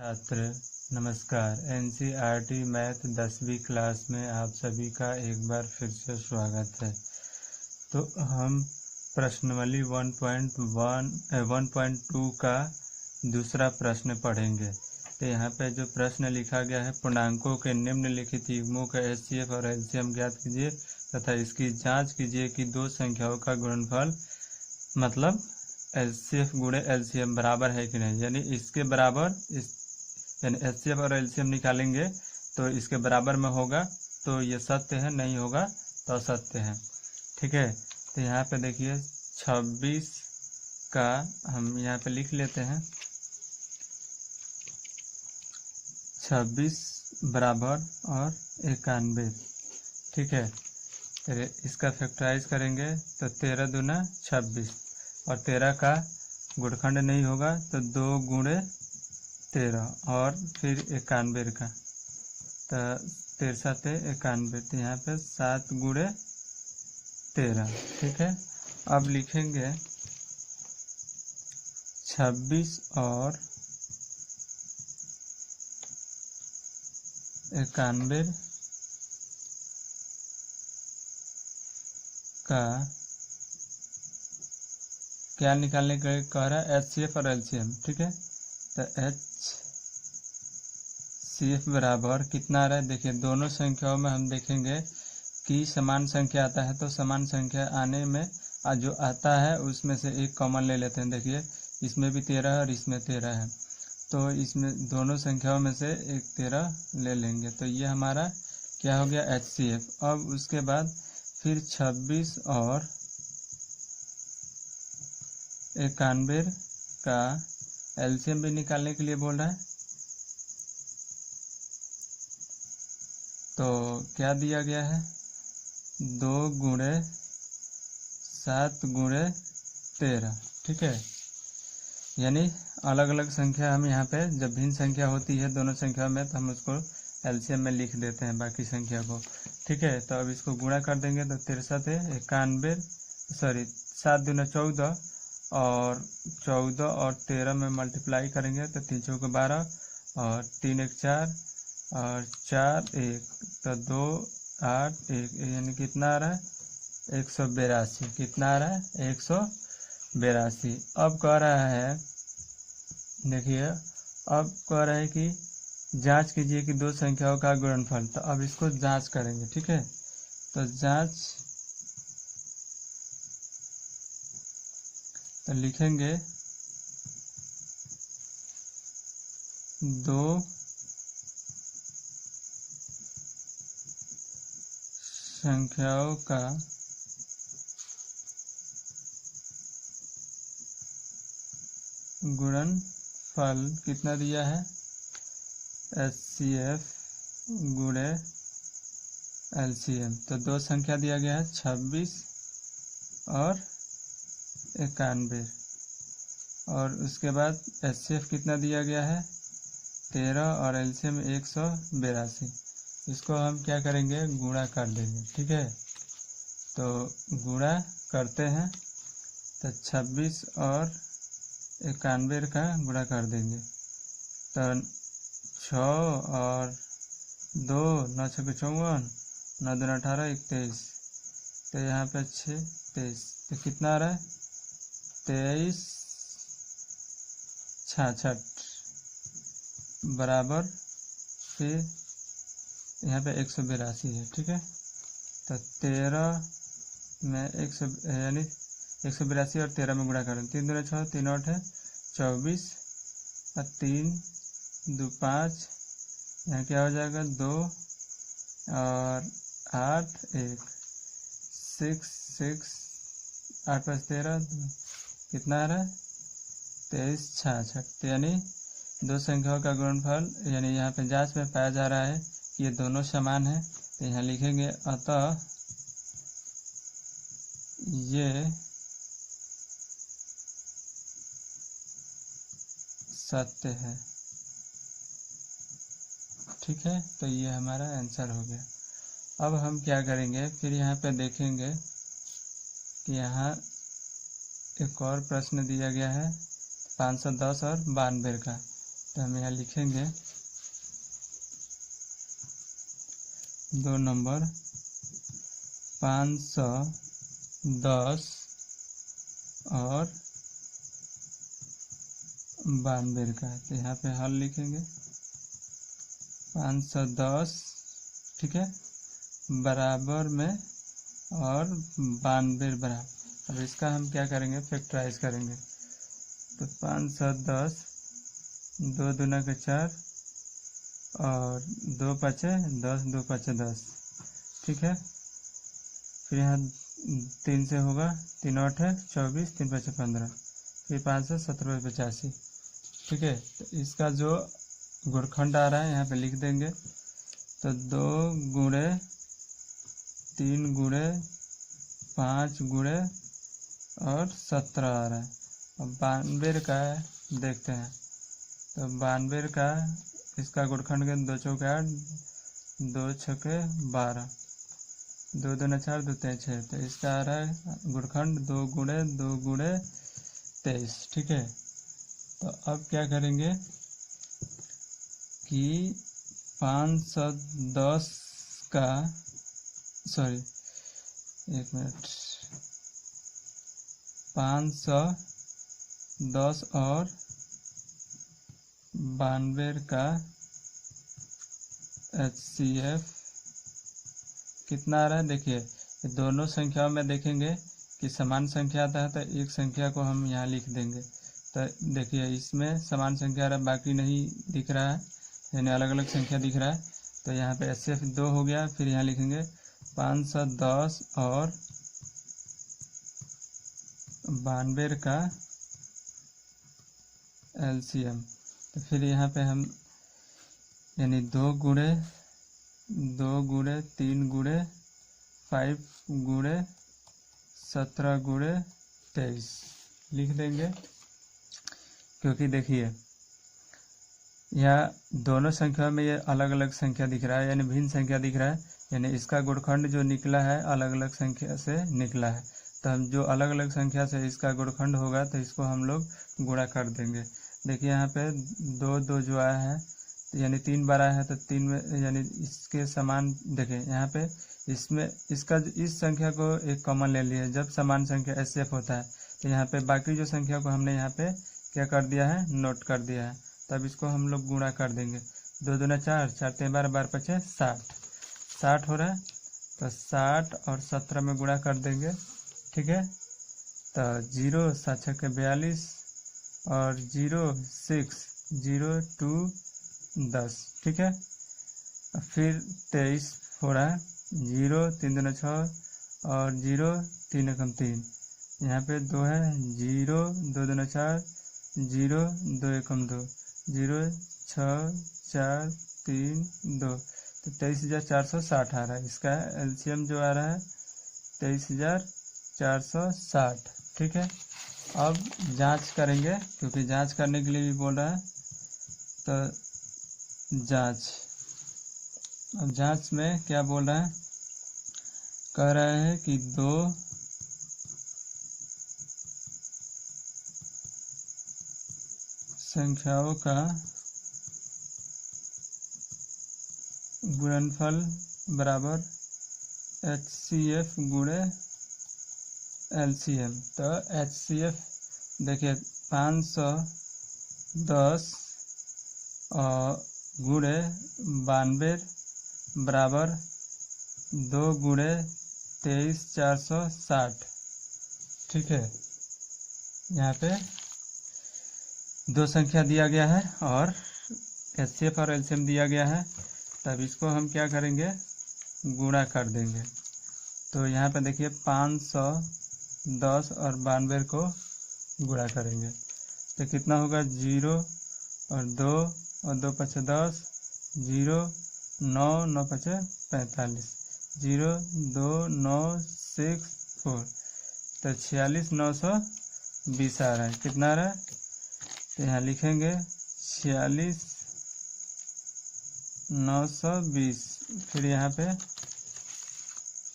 छात्र नमस्कार। NCERT math 10वीं क्लास में आप सभी का एक बार फिर से स्वागत है। तो हम प्रश्नावली 1.2 का दूसरा प्रश्न पढ़ेंगे। तो यहाँ पे जो प्रश्न लिखा गया है, पूर्णांकों के निम्नलिखित युग्मों का एचसीएफ और एलसीएम ज्ञात कीजिए तथा इसकी जांच कीजिए कि दो संख्याओं का गुणनफल मतलब एचसीएफ गुणे एलसीएम बराबर है कि नहीं। यानी इसके बराबर यानी एचसीएफ और एलसीएम निकालेंगे तो इसके बराबर में होगा तो ये सत्य है, नहीं होगा तो असत्य है। ठीक है, तो यहाँ पे देखिए 26 का हम यहाँ पे लिख लेते हैं। 26 बराबर और 91। ठीक है, तो इसका फैक्टराइज करेंगे तो 13 दूना 26 और 13 का गुणखंड नहीं होगा तो 2 गुणे 13 और फिर 91 का, तो 13 से 91, तो यहाँ पे 7 गुणे 13। ठीक है, अब लिखेंगे 26 और 91 का क्या निकालने के लिए कह रहा है, एचसीएफ और एलसीएम। ठीक है, तो एचसीएफ बराबर कितना आ रहा है, देखिए दोनों संख्याओं में हम देखेंगे कि समान संख्या आता है तो समान संख्या आने में जो आता है उसमें से एक कॉमन ले लेते हैं। देखिए इसमें भी 13 है और इसमें 13 है, तो इसमें दोनों संख्याओं में से एक 13 ले लेंगे, तो ये हमारा क्या हो गया, एचसीएफ। अब उसके बाद फिर 26 और 91 का एलसीएम भी निकालने के लिए बोल रहा है। तो क्या दिया गया है, 2 गुणे 7 गुणे 13। ठीक है, यानी अलग अलग संख्या हम यहाँ पे जब भिन्न संख्या होती है दोनों संख्या में तो हम उसको एलसीएम में लिख देते हैं बाकी संख्या को। ठीक है, तो अब इसको गुणा कर देंगे तो 13 से 91, 7 दूना 14 और 14 और 13 में मल्टीप्लाई करेंगे तो 3 चौके 12 और 3 एक 4 और 4 1, तो 2 8 1, यानी कितना आ रहा है, 182। कितना आ रहा है, 182। अब कह रहा है, देखिए अब कह रहा है कि जांच कीजिए कि दो संख्याओं का गुणनफल। तो अब इसको जांच करेंगे। ठीक है, तो जांच तो लिखेंगे दो संख्याओं का गुणनफल कितना दिया है, एचसीएफ गुणे एलसीएम। तो दो संख्या दिया गया है 26 और 91 और उसके बाद एचसीएफ कितना दिया गया है, 13 और एलसीएम 182। इसको हम क्या करेंगे, गुणा कर देंगे। ठीक है, तो गुणा करते हैं तो 26 और 91 का गुणा कर देंगे तो 6 और 2 9 6 54, 9 2 18 21, तो यहाँ पे 6 23, तो कितना आ रहा है, 23 66 बराबर फिर यहाँ पे 182 है। ठीक है, तो 13 में 100 यानी 182 और 13 में गुणा करें, 3 दूना 6 3 8 है 24 और 3 2 5, यहाँ क्या हो जाएगा 2 और 8 1 6 6 8 5 13, कितना आ रहा है, 23 66। यानी दो संख्याओं का गुणनफल, यानी यहाँ पे जांच में पाया जा रहा है कि ये दोनों समान है, तो यहाँ लिखेंगे अतः ये सत्य है। ठीक है, तो ये हमारा आंसर हो गया। अब हम क्या करेंगे, फिर यहाँ पे देखेंगे कि यहाँ एक और प्रश्न दिया गया है 510 और 92 का। तो हम यहाँ लिखेंगे 2 नंबर 510 और 92 का है। तो यहाँ पे हल लिखेंगे 510, ठीक है, बराबर में और 92 बराबर। अब इसका हम क्या करेंगे, फैक्टराइज करेंगे। तो 510 2 दूना के 4 और 2 5 10, 2 5 10, ठीक है। फिर यहाँ 3 से होगा, 3 8 24, 3 5 15, फिर 5 से 17 85, ठीक है। तो इसका जो गुणखंड आ रहा है यहाँ पे लिख देंगे। तो 2 गुणे 3 गुणे 5 गुणे और 17 आ रहा है। अब 92 का देखते हैं। तो 92 का इसका गुणखंड के 2 चौके 8, 2 छक्के 12, 2 दूना 4, 2 3 6। तो इसका आ रहा है गुणखंड 2 गुणे 23, ठीक है। तो अब क्या करेंगे कि 510 का, सॉरी 1 मिनट, 510 और 92 का HCF कितना आ रहा है। देखिए दोनों संख्याओं में देखेंगे कि समान संख्या आता है तो एक संख्या को हम यहाँ लिख देंगे। तो देखिए इसमें समान संख्या आ रहा है, बाकी नहीं दिख रहा है, यानी अलग अलग संख्या दिख रहा है। तो यहाँ पे HCF 2 हो गया। फिर यहाँ लिखेंगे 510 और 92 का LCM। तो फिर यहाँ पे हम यानी 2 गुणे 3 गुणे 5 गुणे 17 गुणे 23 लिख देंगे। क्योंकि देखिए यहाँ दोनों संख्या में ये अलग अलग संख्या दिख रहा है, यानी भिन्न संख्या दिख रहा है, यानी इसका गुणखंड जो निकला है अलग अलग संख्या से निकला है। तो हम जो अलग अलग संख्या से इसका गुणखंड होगा तो इसको हम लोग गुणा कर देंगे। देखिए यहाँ पे 2 2 जो आया है, यानी 3 बार आया है, तो 3 में यानी इसके समान देखें यहाँ पे इसमें इसका इस संख्या को एक कॉमन ले लिया। जब समान संख्या HCF होता है तो यहाँ पे बाकी जो संख्या को हमने यहाँ पे क्या कर दिया है, नोट कर दिया है। तब इसको हम लोग गुणा कर देंगे। 2 दूना 4, 4 3 12, 12 5 60, 60 हो रहा है। तो 60 और 17 में गुणा कर देंगे, ठीक है। तो 0 7 6 42 और 0 6 0 2 10, ठीक है। फिर 23 हो रहा है। 0 3 दूना 6 और 0 3 एकम 3, यहाँ पे 2 है। 0 2 दूना 4, 0 2 एकम 2, 0 6 4 3 2। तो 23,460 आ रहा है। इसका LCM जो आ रहा है 23,460, ठीक है। अब जांच करेंगे, क्योंकि जांच करने के लिए भी बोल रहा है। तो जांच, अब जांच में क्या बोल रहा है, कह रहा है कि 2 संख्याओं का गुणनफल बराबर HCF गुणे LCM। तो HCF देखिए 510 गुणे 92 बराबर 2 गुणे 23,460, ठीक है। यहाँ पे 2 संख्या दिया गया है और HCF और LCM दिया गया है। तब इसको हम क्या करेंगे, गुणा कर देंगे। तो यहाँ पे देखिए 510 और 92 को गुणा करेंगे तो कितना होगा, 0 और 2 और 2 5 10, 0 9 9 5 45, 0 2 9 6 4। तो 46,920 आ रहा है। कितना आ रहा है, तो यहाँ लिखेंगे 46,920। फिर यहाँ पे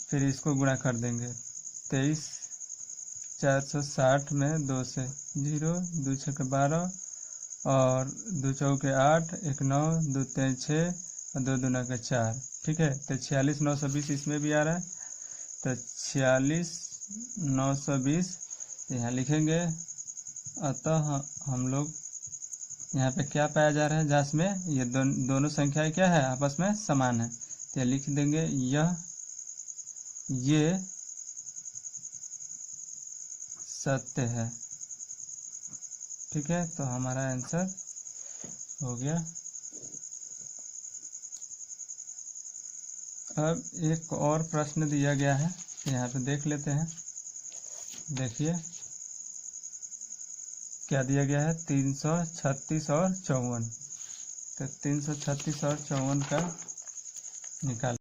फिर इसको गुणा कर देंगे। 23,460 में 2 से 0 2 6 12 और 2 चौके 8, 1 9, 2 3 6 और 2 दूना के 4। ठीक है, तो 46 920 इसमें भी आ रहा है, तो 46 920 तो यहाँ लिखेंगे। अतः हम लोग यहाँ पे क्या पाया जा रहा है, जांच में ये दोनों संख्याएं क्या है, आपस में समान है, तो लिख देंगे ये सत्य है। ठीक है, तो हमारा आंसर हो गया। अब एक और प्रश्न दिया गया है, यहाँ पे देख लेते हैं। देखिए क्या दिया गया है, 336 और 54। तो 336 और 54 का निकाल